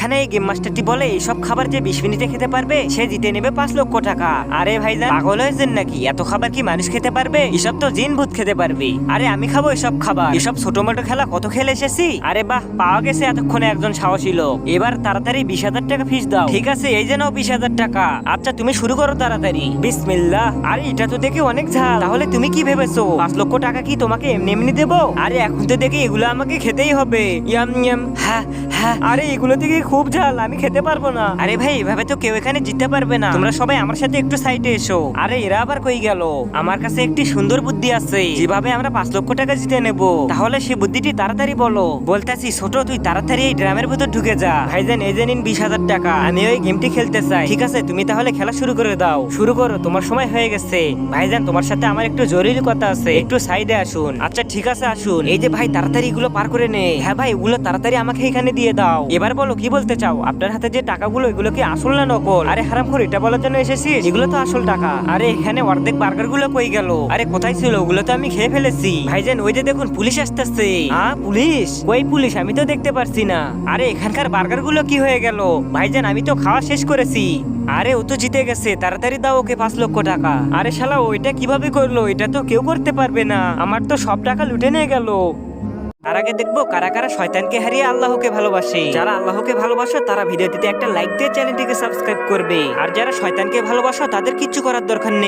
এখানে এই গেম মাস্টারটি বলে এইসব খাবার যে 20 মিনিটে খেতে পারবে সে জিতে নেবে 5 লক্ষ টাকা। আরে ভাইজান পাগল হয়েছেন নাকি? এত খাবার কি মানুষ খেতে পারবে? এসব তো জিন ভূত খেতে পারবে। আরে আমি খাবো এসব খাবার? এসব ছোট মোটো খেলা কত খেলে এসেছি। আরে বাহ, পাওয়া গেছে এতক্ষণে একজন সাহসী লোক। এবার তাড়াতাড়ি 20,000 টাকা ফিস দাও। ঠিক আছে, এই যে নাও 20,000 টাকা। আচ্ছা তুমি শুরু করো তাড়াতাড়ি। বিসমিল্লাহ। আরে এটা তো দেখি অনেক ঝাল। তাহলে তুমি কি ভেবেছো 5 লক্ষ টাকা কি তোমাকে এমনি এমনি দেবো? আরে এখন তো দেখি এগুলো আমাকে খেতেই হবে। Yam yam. হ্যাঁ হ্যাঁ। আরে এগুলো থেকে খুব ঝাল, আমি খেতে পারবো না। আরে ভাই এভাবে তো কেউ এখানে জিততে পারবে না। তোমরা সবাই আমার সাথে একটু সাইডে এসো। আরে এরা আবার কই গেল? আমার কাছে একটি সুন্দর বুদ্ধি আছে, যেভাবে আমরা 5 লক্ষ টাকা জিতে নেব। তাহলে সেই বুদ্ধিটি তাড়াতাড়ি বলো। বলতেছি ছোট, তুই তাড়াতাড়ি এই ড্রামের ভিতর ঢুকে যা। ভাইজান এই যে নিন 20,000 টাকা। আমি ওই গেমটি খেলতে চাই। ঠিক আছে, তুমি তাহলে খেলা শুরু করে দাও। শুরু করো, তোমার সময় হয়ে গেছে। ভাইজান তোমার সাথে আমার একটু জরুরি কথা আছে, একটু সাইডে আসুন। আচ্ছা ঠিক আছে আসুন। এই যে ভাই তাড়াতাড়ি এগুলো পার করে নে। হ্যাঁ ভাই ওগুলো তাড়াতাড়ি আমাকে এখানে দিয়ে দাও। এবার বলো কি বলতে চাও? আপনার হাতে যে টাকাগুলো এগুলো কি আসল না নকল? আরে হারামখোর, এটা বলার জন্য এসেছিস? এগুলো তো আসল টাকা। আরে এখানে অর্ধেক বার্গার গুলো কই গেল? আরে কোথায় ছিল? ওগুলো তো আমি খেয়ে ফেলেছি। ভাইজান ওই যে দেখুন পুলিশ আসতেছে। পুলিশ? কই পুলিশ? আমি তো দেখতে পারছি না। আরে এখানকার বার্গার গুলো কি হয়ে গেল? ভাইজান আমি তো খাওয়া শেষ করেছি। আরে ও তো জিতে গেছে, তাড়াতাড়ি দাও ওকে 5 লক্ষ টাকা। আরে শালা ওইটা কিভাবে করলো? এটা তো কেউ করতে পারবে না। আমার তো সব টাকা লুটে নিয়ে গেল। তার আগে দেখবো কারা কারা শয়তানকে হারিয়ে আল্লাহকে ভালোবাসে। যারা আল্লাহকে ভালোবাসো তারা ভিডিওটিতে একটা লাইক দিয়ে চ্যানেলটিকে সাবস্ক্রাইব করবে। আর যারা শয়তানকে ভালোবাসো তাদের কিচ্ছু করার দরকার নেই।